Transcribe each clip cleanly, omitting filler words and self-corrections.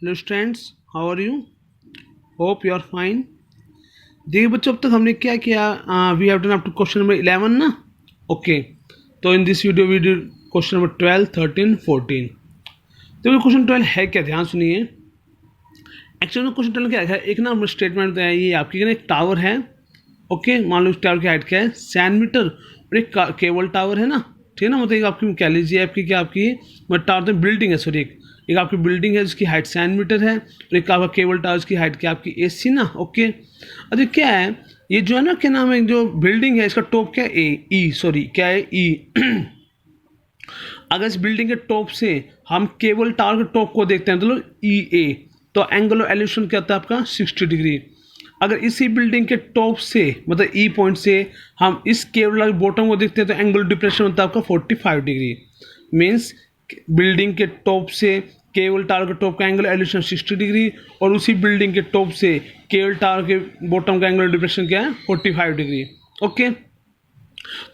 Hello students, how are you? Hope you are fine. देखिए बच्चों, अब तक हमने क्या किया, we have done up to question number 11 ना। ओके, तो in this video we did question number 12, 13, 14। तो क्वेश्चन 12 है क्या, ध्यान सुनिए। एक्चुअली में क्वेश्चन 12 क्या है, एक ना स्टेटमेंट है, ये आपकी ना एक टावर है। ओके, मान लो इस टावर की हाइट क्या है, 100 मीटर, और एक केबल टावर है ना, ठीक है ना। मतलब आपकी कह लीजिए आपकी क्या, आपकी मतलब टावर तो बिल्डिंग है, सॉरी, एक आपकी बिल्डिंग है जिसकी हाइट 100 मीटर है, और एक आपका केबल टावर की हाइट क्या आपकी AC ना। ओके, अच्छा क्या है ये जो है ना, क्या नाम है, जो बिल्डिंग है इसका टॉप क्या है, सॉरी क्या है, E। अगर इस बिल्डिंग के टॉप से हम केबल टावर के टॉप को देखते हैं तो EA, तो एंगल ऑफ एलिवेशन क्या होता है आपका 60 डिग्री। अगर इसी बिल्डिंग के टॉप से मतलब E पॉइंट से हम इस केबल बॉटम को देखते हैं तो एंगल डिप्रेशन होता है आपका 45 डिग्री। मीन्स बिल्डिंग के टॉप से केबल टावर के टॉप का एंगल एलिवेशन 60 डिग्री, और उसी बिल्डिंग के टॉप से केबल टावर के बॉटम का एंगल डिप्रेशन क्या है, 45 डिग्री। ओके,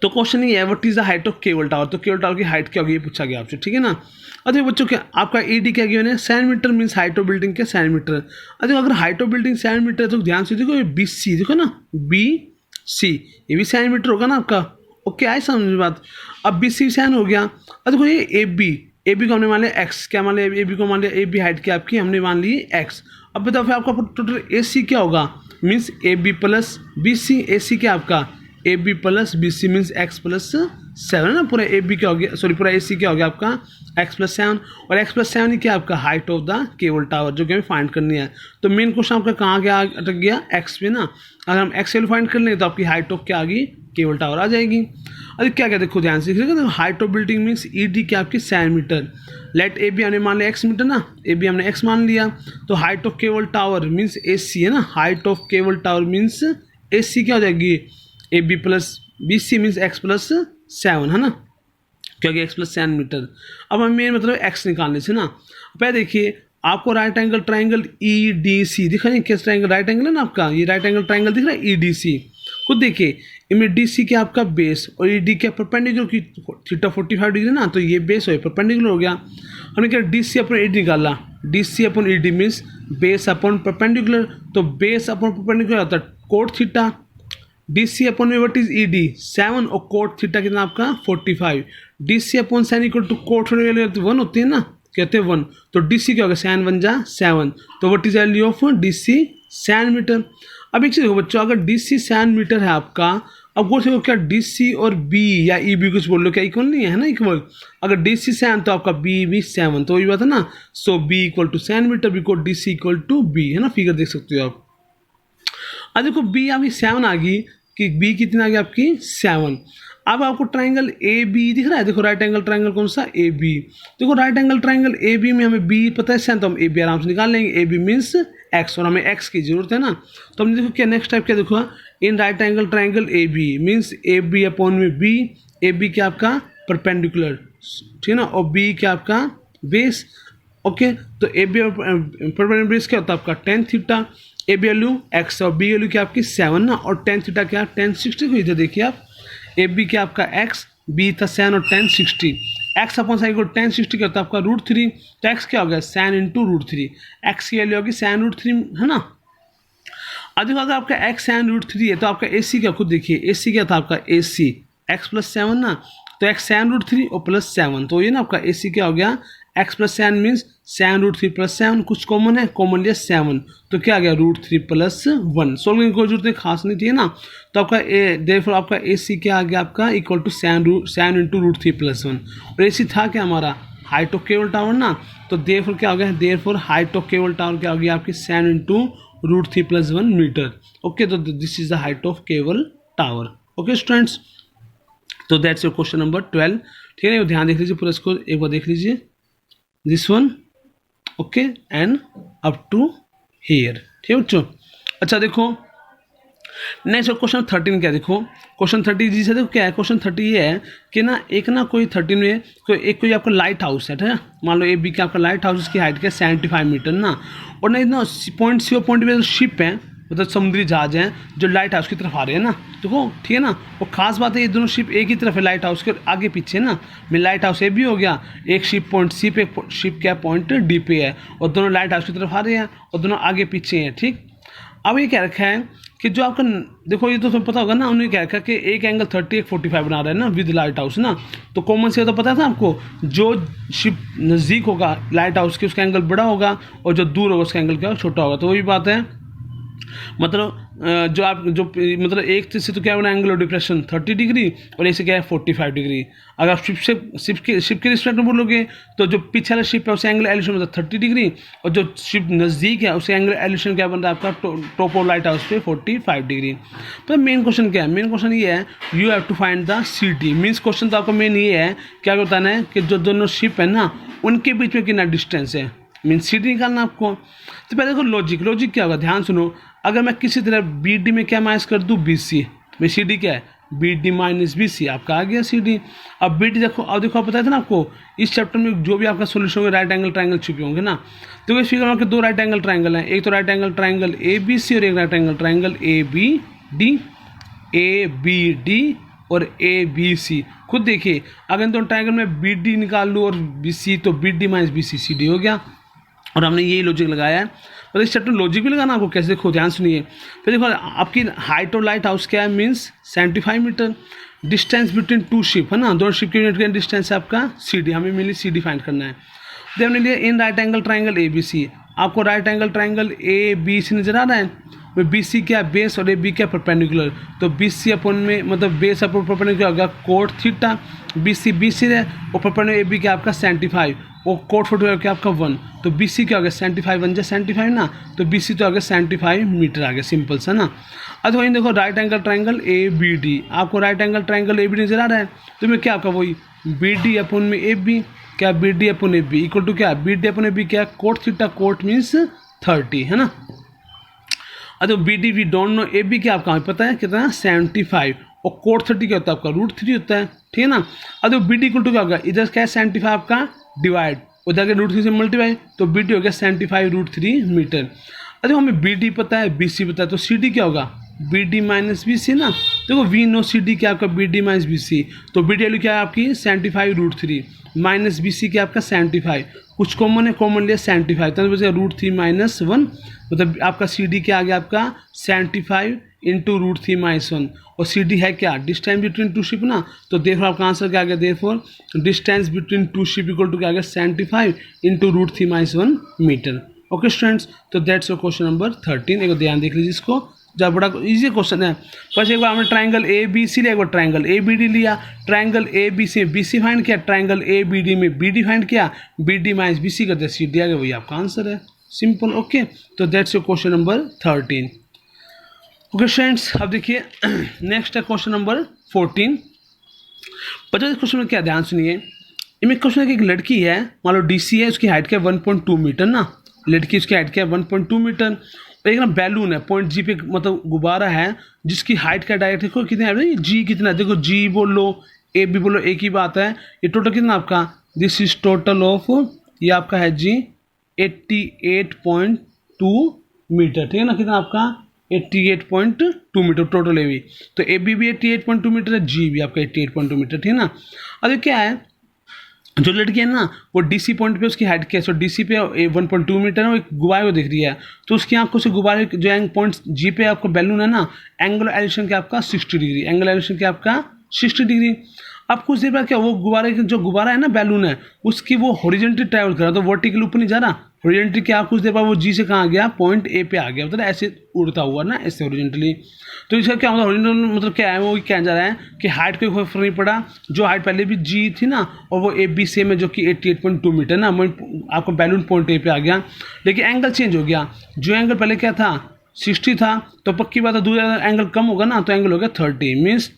तो क्वेश्चन ये है, what is the height of cable tower. तो केबल टावर की हाइट क्या होगी ये पूछा गया आपसे, ठीक है ना। अच्छा बच्चों, क्या आपका ED क्या गिवन है, 100 meter, means height of building क्या 100 मीटर। अच्छा अगर हाइट ऑफ बिल्डिंग 100 मीटर है तो ध्यान से देखो, ये BC देखो ना, BC ये भी 100 मीटर होगा ना आपका। ओके, आए समझ बात। अब BC 100 हो गया। अब देखो ये AB को हमने मान लिया X, क्या मान लिया, AB को मान लिया, AB हाइट क्या आपकी हमने मान ली X। अब बताओ फिर आपका टोटल AC क्या होगा, means AB plus BC, AC क्या आपका AB plus BC means X plus 7 ना। पूरा AB क्या हो गया, सॉरी पूरा AC क्या हो गया आपका X प्लस 7, और X प्लस 7 ही क्या आपका height of the cable tower जो कि हमें फाइंड करनी है। तो मेन क्वेश्चन आपका कहाँ गया, अटक गया X पे ना। अगर हम X वैल्यू फाइंड कर लेंगे तो आपकी हाइट ऑफ क्या आ गई, केबल टावर आ जाएगी। अरे क्या क्या देखो ध्यान से, देखो height of building means ED क्या आपकी 100 मीटर, लेट AB हमने मान लिया X मीटर ना, AB हमने X मान लिया। तो height of cable tower means AC है ना, height of cable tower means AC क्या हो जाएगी, AB plus BC means X plus 7 है ना, क्योंकि X प्लस 7 मीटर। अब हमें मेन मतलब X निकालने से ना, पहले देखिए आपको राइट एंगल ट्राइंगल EDC दिखा नहीं, किस ट्राइंगल, राइट एंगल है ना आपका, ये राइट एंगल ट्राइंगल दिख रहा है EDC। खुद देखिए इनमें DC क्या आपका बेस और ED क्या परपेंडिकुलर की थीटा 45 डिग्री ना, तो ये बेस हो परपेंडिकुलर हो गया। हमने क्या DC अपन ED निकाला, DC अपन ED मीन्स बेस अपन परपेंडिकुलर, तो बेस अपन परपेंडिकुलर होता है कोट थीटा, DC अपन में वट इज ED 7, और कोट थीटा कितना आपका 45। DC upon sine equal to cot theta 1 होती है ना, कहते हैं 1, तो DC क्या होगा, साइन 1 जा 7, तो what is value of DC 100 meter. अब एक चीज देखो बच्चों, अगर DC 100 मीटर है आपका, अब वो देखो क्या DC और B या EB कुछ बोल लो, क्या इक्वल नहीं है ना, इक्वल। अगर DC 7 तो आपका B भी 7, तो वही बात है ना। So B equal to 100 meter, because DC equal to B है ना, फिगर देख सकते हो आप। अब देखो B आपकी 7 आ गई, कि B कितना आ गया आपकी 7। अब आपको ट्राइंगल AB दिख रहा है, देखो राइट एंगल ट्राइंगल कौन सा, AB। देखो राइट एंगल ट्राइंगल AB में हमें B पता है 7, तो हम AB आराम से निकाल लेंगे, AB मीन्स X, और हमें X की जरूरत है ना। तो हमने देखो क्या नेक्स्ट टाइप क्या देखो, in right angle triangle AB means AB upon में B, AB क्या आपका परपेंडिकुलर, ठीक है ना, और B क्या आपका बेस। ओके, तो AB परपेंडिकुलर बेस क्या होता है आपका tan theta, AB value X और B वैल्यू क्या आपकी 7 ना, और tan थीटा क्या tan 60 को इधर देखिए आप, AB क्या आपका X, B था 7 और tan 60, X अपॉन साइन को tan 60 क्या होता है आपका √3, तो X क्या हो गया sin इंटू √3, X की वैल्यू होगी sin √3 है ना। अब देखो अगर आपका X sin √3 है तो आपका AC क्या, खुद देखिए AC क्या था आपका AC X प्लस 7 ना, तो X sin √3 और प्लस 7, तो ये ना आपका AC क्या हो गया X plus 7 means sin √3 plus 7, कुछ कॉमन है, कॉमन लिया 7, तो क्या आ गया √3 प्लस 1। सोल्व करने की कोई जरूरत नहीं, खास नहीं थी ना। तो आपका देयरफॉर आपका AC क्या आ गया आपका equal to sin into √3 plus 1, और AC था क्या हमारा हाइट ऑफ केबल टावर ना, तो देयरफॉर क्या हो गया, therefore height of cable tower क्या हो गया आपकी sin into √3 plus 1 metre. Okay, तो this is the height of cable tower. Okay students, तो दैट्स योर क्वेश्चन नंबर 12, ठीक है। ध्यान देख लीजिए पूरा, इसको एक बार देख लीजिए, this one, okay, and up to here, ठीक है बच्चों। अच्छा देखो नेक्स्ट क्वेश्चन 13 क्या, देखो क्वेश्चन 30 जी से देखो क्या है, क्वेश्चन 30 ये है कि ना एक ना कोई 13 में कोई आपका लाइट हाउस है, ठीक है, मान लो AB का आपका लाइट हाउस की हाइट क्या 75 मीटर ना, और ना इतना पॉइंट C और पॉइंट B शिप है, मतलब समुद्री जहाज हैं जो लाइट हाउस की तरफ आ रहे हैं ना, देखो ठीक है ना। और ख़ास बात है ये दोनों शिप एक ही तरफ है लाइट हाउस के, आगे पीछे ना। मैं लाइट हाउस ए भी हो गया, एक शिप पॉइंट सी पे, शिप क्या पॉइंट डी पे है, और दोनों लाइट हाउस की तरफ आ रहे हैं और दोनों आगे पीछे हैं, ठीक। अब ये क्या रखा है कि जो आपका, देखो ये तो तुम्हें पता होगा ना, उन्होंने क्या रखा कि एक एंगल 30 एक 45 बना रहा है ना विद लाइट हाउस ना। तो कॉमन से तो पता था आपको, जो शिप नज़दीक होगा लाइट हाउस के उसका एंगल बड़ा होगा और जो दूर होगा उसका एंगल क्या छोटा होगा। तो वही बात है, मतलब जो आप जो मतलब एक से तो क्या बना एंगल ऑफ डिप्रेशन 30 डिग्री और ऐसे क्या है 45 डिग्री। अगर आप शिप के रिस्पेक्ट में बोलोगे तो जो पीछे वाला शिप है उससे एंगल एलिवेशन मतलब 30 डिग्री, और जो शिप नज़दीक है उससे एंगल एलिवेशन क्या बन रहा है आपका टॉप ऑफ लाइट हाउस पे 45 डिग्री। तो मेन क्वेश्चन क्या है, मेन क्वेश्चन ये है you have to find the C D. Means question तो आपका मेन ये है क्या बताना है कि जो दोनों शिप है ना उनके बीच में कितना डिस्टेंस है, मीन्स सी डी निकालना आपको। तो पहले देखो लॉजिक क्या होगा, ध्यान सुनो। अगर मैं किसी तरह बी डी में क्या माइनस कर दूँ बी सी, भाई सी डी क्या है B D minus B C, आपका आ गया सी डी। अब बी डी देखो, अब देखो आप बताया था ना आपको इस चैप्टर में जो भी आपका सोल्यूशन होगा राइट एंगल ट्राइंगल छुपे होंगे ना। तो इस फिगर में आपके दो राइट एंगल ट्राइंगल हैं, एक तो right angle triangle A B C और एक right angle triangle A B D और ए बी सी। खुद देखिए अगर तो ट्राइंगल में बी डी निकाल लूँ और बी सी, तो B D minus B C C D हो गया। और हमने यही लॉजिक लगाया है, और इस चैप्टर में लॉजिक भी लगाना आपको कैसे, देखो ध्यान सुनिए। फिर देखो आपकी हाइट ऑफ लाइट हाउस क्या है, means 75 meter. Distance between two ship है ना, दोनों शिप के यूनिट का डिस्टेंस है आपका सी डी, हमें मिली सी डी फाइंड करना है। तो हमने लिया in right angle triangle A B C. आपको right angle triangle A B C नजर आ रहा है, बी सी क्या बेस और ए बी क्या परपेंडिकुलर। तो बी सी अपन में मतलब बेस अपन परपेंडिकुलर होगा कोट थीटा, बी सी है और परपेंडिकुलर ए बी क्या आपका 75 और कोट 45 क्या आपका 1। तो बी सी क्या हो गया 75 1 75 ना, तो बी सी तो आ गया 75 मीटर आ गया, सिंपल सा ना। अब वहीं देखो right angle triangle A B D, आपको right angle triangle A B D नजर आ रहा है, तो मैं क्या आपका वही बी डी अपन में ए बी, क्या बी डी अपन ए बी इक्वल टू क्या बी डी अपन ए बी क्या कोट थीटा, कोट मीन्स 30 है ना। अब तो B D we don't know, A B क्या आपका हमें पता है कितना 75 और कोट 30 क्या होता है आपका √3 होता है, ठीक है ना। अब तो बी डी इक्वल टू क्या होगा, इधर क्या है 75 आपका डिवाइड, उधर के √3 से मल्टीप्लाई, तो बी डी हो गया 75 √3 मीटर। अरे हमें बी डी पता है बी सी पता है, तो सी डी क्या होगा B D minus B C ना। देखो वी नो सी डी क्या आपका B D minus B C, तो बी डी वैल्यू क्या है आपकी 75 √3 माइनस बी सी क्या आपका 75, कुछ कॉमन है, कॉमन लिया 75, तो बचेगा √3 माइनस 1, मतलब आपका सी डी क्या आ गया आपका 75 इंटू √3 माइनस 1। और सी डी है क्या डिस्टेंस बिटवीन टू शिप ना, तो देखो आपका आंसर क्या आ गया, therefore distance between two ship equal to क्या आ गया 75 into √3 minus 1 metre. Okay students, तो दैट्स योर क्वेश्चन नंबर 13। एक ध्यान देख लीजिए इसको, जब बड़ा इजी क्वेश्चन है। बस एक बार हमने ट्राइंगल ए बी सी लिया, एक बार ट्राइंगल ए बी डी लिया, ट्राइंगल ए बी सी में बी सी फाइंड किया, ट्राइंगल ए बी डी में बी डी फाइंड किया, B D minus B C करते सी डी आ गया, वही आपका आंसर है, सिंपल। ओके, तो that's your question number 13। Okay students, अब देखिए नेक्स्ट है क्वेश्चन नंबर 14। बच्चों इस क्वेश्चन में क्या ध्यान सुनिए, इनमें क्वेश्चन है कि एक लड़की है, मान लो डी सी है, उसकी हाइट क्या है 1.2 मीटर ना, लड़की उसकी हाइट क्या है 1.2 मीटर। एक ना बैलून है पॉइंट जी पे, मतलब गुब्बारा है जिसकी हाइट का डायरेक्ट देखो कितना है, जी कितना है, देखो जी बोलो ए बी बोलो एक ही बात है। ये टोटल कितना आपका, दिस इज टोटल ऑफ, ये आपका है जी 88.2 मीटर, ठीक है ना, कितना आपका 88.2 मीटर टोटल ए बी, तो ए बी भी 88.2 मीटर है, जी भी आपका 88.2 मीटर, ठीक है ना। अब क्या है जो लड़की है ना वो डीसी पॉइंट पे उसकी हाइट क्या है, सो डीसी पे 1.2 मीटर है, वो एक गुब्बारे को दिख रही है, तो उसकी आंखों से गुब्बारे जो एंग पॉइंट जी पे आपका बैलून है ना, एंगल एलिवेशन क्या आपका 60 डिग्री, एंगल एलिवेशन क्या आपका 60 डिग्री। अब कुछ देर बाद क्या वो गुब्बारे जो गुब्बारा है ना बैलून है उसकी वो हॉरिजॉन्टली ट्रैवल कर रहा, तो वर्टिकल ऊपर नहीं जा रहा, हॉरिजॉन्टली क्या कुछ देर बाद वो जी से कहाँ आ गया पॉइंट ए पे आ गया, मतलब ऐसे उड़ता हुआ ना ऐसे हॉरिजॉन्टली। तो इसका क्या होता है हॉरिजॉन्टल मतलब क्या है, वो क्या जा रहा है कि हाइट कोई फर्क नहीं पड़ा, जो हाइट पहले भी जी थी ना और वो ए बी सेम है जो कि 88.2 मीटर ना, आपको बैलून पॉइंट ए पे आ गया, लेकिन एंगल चेंज हो गया, जो एंगल पहले क्या था 60 था, तो पक्की बात है दूसरा एंगल कम होगा ना, तो एंगल हो गया 30। मीन्स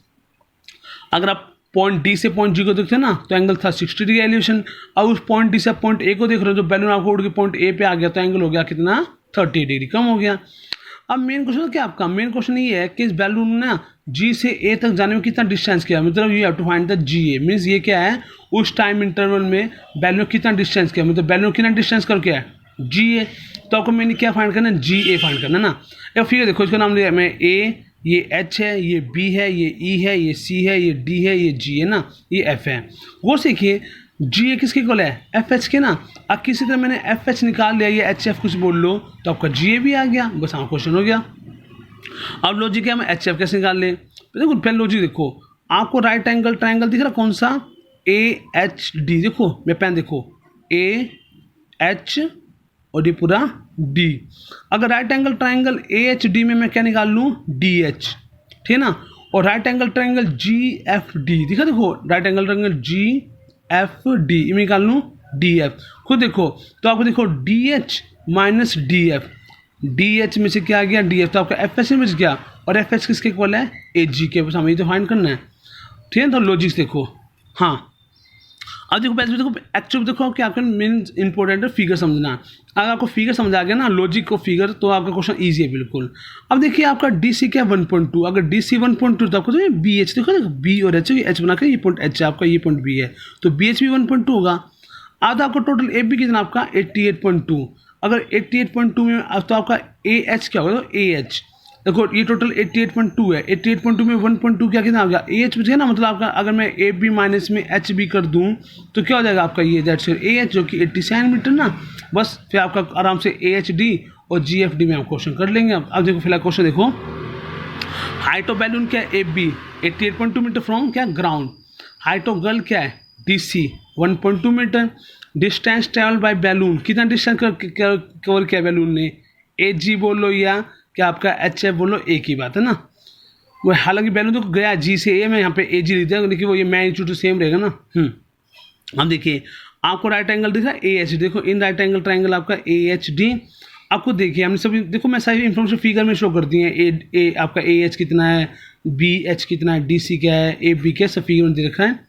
अगर आप पॉइंट डी से पॉइंट जी को देखते हैं ना तो एंगल था 60 डिग्री एलिवेशन, अब उस पॉइंट डी से पॉइंट ए को देख रहे हो जो बैलून आपको उड़ के पॉइंट ए पे आ गया, तो एंगल हो गया कितना 30 डिग्री कम हो गया। अब मेन क्वेश्चन क्या आपका, मेन क्वेश्चन ये है कि इस बैलून ने जी से ए तक जाने में कितना डिस्टेंस किया, मतलब you have to find the G A, means ये क्या है उस टाइम इंटरवल में बैलून कितना डिस्टेंस किया, मतलब बैलून कितना डिस्टेंस कर क्या है जी ए। तो आपको मैंने क्या फाइंड करना है, जी ए फाइंड करना है ना। या फिर देखो इसका नाम लिया मैं ए, ये एच है, ये बी है, ये ई है, ये सी है, ये डी है, ये जी है ना, ये एफ है। वो सीखिए जी ए किसके इक्वल है, एफ एच के ना। अब किसी तरह मैंने एफ एच निकाल लिया, ये एच एफ कुछ बोल लो तो आपका जी ए भी आ गया, बस हाँ क्वेश्चन हो गया। अब लॉजिक है, हम एच एफ कैसे निकाल लें। तो देखो पहले लॉजिक देखो, आपको राइट एंगल ट्राइंगल दिख रहा कौन सा, ए एच डी, देखो मैं पेन देखो ए एच और ये पूरा डी। अगर right angle triangle A H D में मैं क्या निकाल लूँ, डी एच, ठीक है ना। और right angle triangle G F D दिखा, देखो right angle triangle G F D में निकाल लूँ डी एफ। खुद देखो तो आपको देखो D H minus D F, D H में से क्या आ गया डी एफ, तो आपका एफ एच में बच गया। और एफ एच किसके इक्वल है, ए जी के, बस हमें ये तो फाइंड करना है, ठीक है। तो लॉजिक्स देखो, हाँ अब देखो पहले देखो एक्चुअली देखो कि आपका मेन इंपॉर्टेंट है फिगर समझना। अगर आपको फिगर समझ आ गया ना, लॉजिक को फिगर, तो आपका क्वेश्चन इजी है बिल्कुल। अब देखिए आपका डी सी क्या 1.2, अगर डी सी 1.2 तो आपको तो बी एच देखो, बी और एच बना के ये पॉइंट एच है आपका, ये पॉइंट बी है, तो बी एच भी 1.2 होगा। आधा आपको टोटल ए बी कितना आपका 88.2, अगर 88.2 में तो आपका ए एच क्या होगा, तो ए एच देखो ये टोटल 88.2 है, 88.2 में 1.2 क्या कितना आ गया, ए एच बच गया ना। मतलब आपका अगर मैं ए बी माइनस में एच बी कर दूं तो क्या हो जाएगा आपका ये दैट्स ए एच जो कि 87 मीटर ना। बस फिर आपका आराम से ए एच डी और जी एफ डी में हम क्वेश्चन कर लेंगे। अब देखो फिलहाल क्वेश्चन देखो, हाइट ऑफ बैलून क्या है, ए बी 88.2 मीटर फ्रॉम क्या ग्राउंड। हाइट ऑफ गर्ल क्या है, D C 1.2 meter. Distance travel by balloon, कितना डिस्टेंस कवर किया बैलून ने, ए जी बोल लो या क्या आपका एच एफ बोलो, एक ही बात है ना। वो हालांकि बैलून तो गया जी से ए में, यहाँ पे ए जी लिख दिया, देखिए वो ये मैग्नीट्यूड सेम रहेगा ना। अब देखिए आपको राइट एंगल दिख रहा है ए एच, देखो इन राइट एंगल ट्राइंगल आपका ए एच डी। आपको देखिए हमने सभी देखो मैं सारी इन्फॉर्मेशन फिगर में शो कर दी है, ए आपका ए एच कितना है, बी एच कितना है, डी सी क्या है, ए बी क्या, सब फिगर में दे रखा है।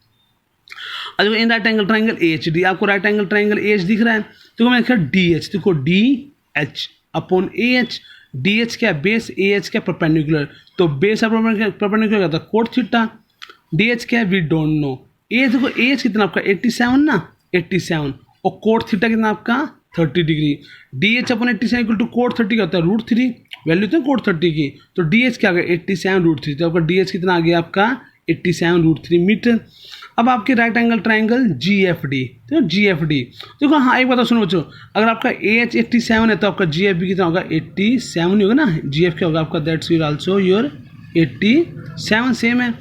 अब देखो in right angle triangle A H D, आपको right angle triangle A H दिख रहा है, तो मैं लिखा डी एच, देखो D H upon A H. D H क्या बेस, ए एच क्या परपेंडिकुलर, तो बेस परपेंडिकुलर क्या था कोट थीटा। डी एच क्या है वी डोंट नो। ए देखो ए एच कितना आपका 87 ना, 87 और कोट थीटा कितना आपका 30 degree. D H upon 87 equal to cot 30 का होता है √3, वैल्यू तो कोट 30 की, तो डी एच क्या आ गया 87 √3, तो आपका डी एच कितना आ गया आपका 87 √3 मीटर। अब आपके right angle triangle G F D, तो जी एफ डी देखो, हाँ एक बात सुनो बच्चों, अगर आपका ए एच 87 है तो आपका जी एफ भी कितना होगा 87 ही होगा ना। जी एफ क्या होगा आपका that's your also your 87 same है।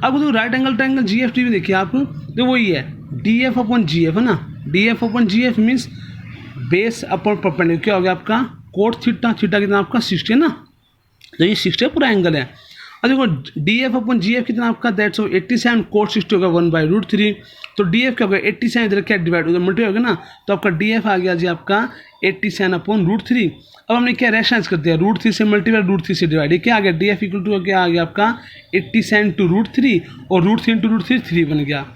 अब तो right angle triangle G F D में देखिए आप, तो वही है D F upon G F है ना, D F upon G F means base upon perpendicular क्या हो गया आपका कोट थीटा, थीटा कितना आपका 60 है ना, तो ये 60 पूरा एंगल है। अब देखो डी एफ अपन जी एफ कितना आपका दैट्स 87 कोट 60 होगा 1/√3, तो डी एफ क्या होगा 87 इधर क्या डिवाइड उधर मल्टी होगा ना, तो आपका डी एफ आ गया जी आपका 87 अपॉन √3। अब हमने क्या रेशनलाइज कर दिया, √3 से मल्टीप्लाई √3 से डिवाइड, ये क्या आ गया डी एफ इक्वल टू क्या आ गया आपका 87 टू √3 और √3 इंटू √3 3 बन गया,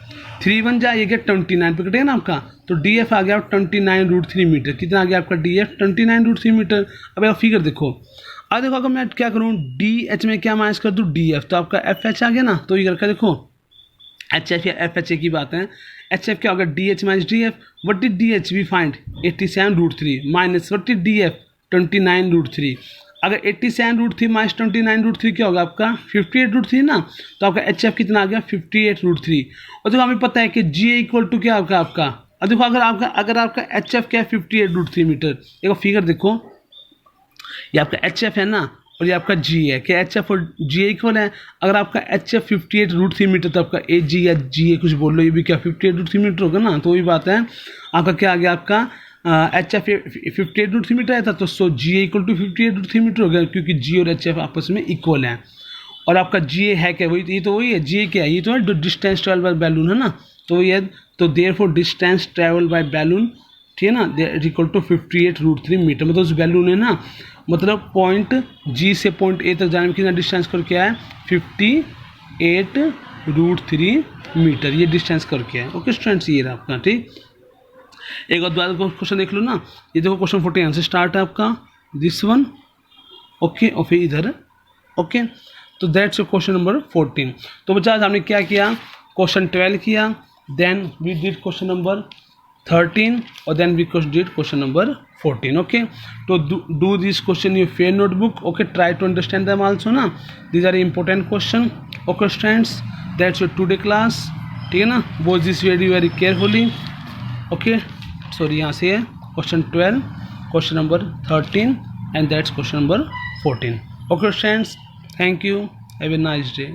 3 बन जाए ये क्या 29 पे कटेगा ना आपका, तो डी एफ आ गया 29√3 मीटर। कितना आ गया आपका डी एफ 29√3 मीटर। अब आप फिगर देखो, अब देखो अगर मैं क्या करूँ डी एच में क्या माइनस कर दूँ डी एफ, तो आपका एफ एच आ गया ना, तो ये करके देखो एच एफ या एफ एच ए की बात है। एच एफ क्या होगा D H minus D F, what is D H we find 87√3 minus what is D F 29√3। अगर 87√3 माइनस 29√3 क्या होगा आपका 58√3 ना, तो आपका एच एफ कितना आ गया 58√3। और देखो हमें पता है कि जी ए इक्वल टू क्या होगा आपका, अब देखो अगर आपका एच एफ क्या है 58√3 मीटर, एक फिगर देखो ये आपका एच एफ है ना और ये आपका जी है, क्या एच एफ और जी ए इक्वल है। अगर आपका एच एफ 58√3 मीटर तो आपका ए जी या जी ए कुछ बोल लो, ये भी क्या 58√3 मीटर होगा ना, तो वही बात है। आपका क्या आ गया आपका एच एफ 58√3 मीटर आया था, तो सो जी ए इक्वल टू 58√3 मीटर हो गया, क्योंकि जी और एच एफ आपस में इक्वल है। और आपका जी ए है क्या, वही ये तो वही है, जी ए क्या है, ये तो है डिस्टेंस ट्रेवल बाय बैलून है ना, तो ये तो therefore distance travel by balloon, ठीक है ना, दे इक्वल टू 58√3 मीटर। मतलब उस बैलून है ना, मतलब पॉइंट जी से पॉइंट ए तक जाने में कितना डिस्टेंस करके आया 58√3 मीटर, ये डिस्टेंस करके आया। ओके स्टूडेंट्स, ये रहा आपका ठीक। एक और बाद क्वेश्चन देख लो ना, ये देखो क्वेश्चन 14 से स्टार्ट है आपका दिस वन, ओके, और फिर इधर, ओके, तो दैट्स योर क्वेश्चन नंबर 14। तो बच्चा हमने क्या किया, क्वेश्चन 12 किया, then we did question number 13 or then we did question number 14. Okay, so do this question in your fair notebook. Okay, try to understand them also na. These are important question. Okay students, that's your today class. ठीक है ना, watch this video very carefully. Okay, sorry यहाँ से है question 12, question number 13 and that's question number 14. Okay students, thank you, have a nice day.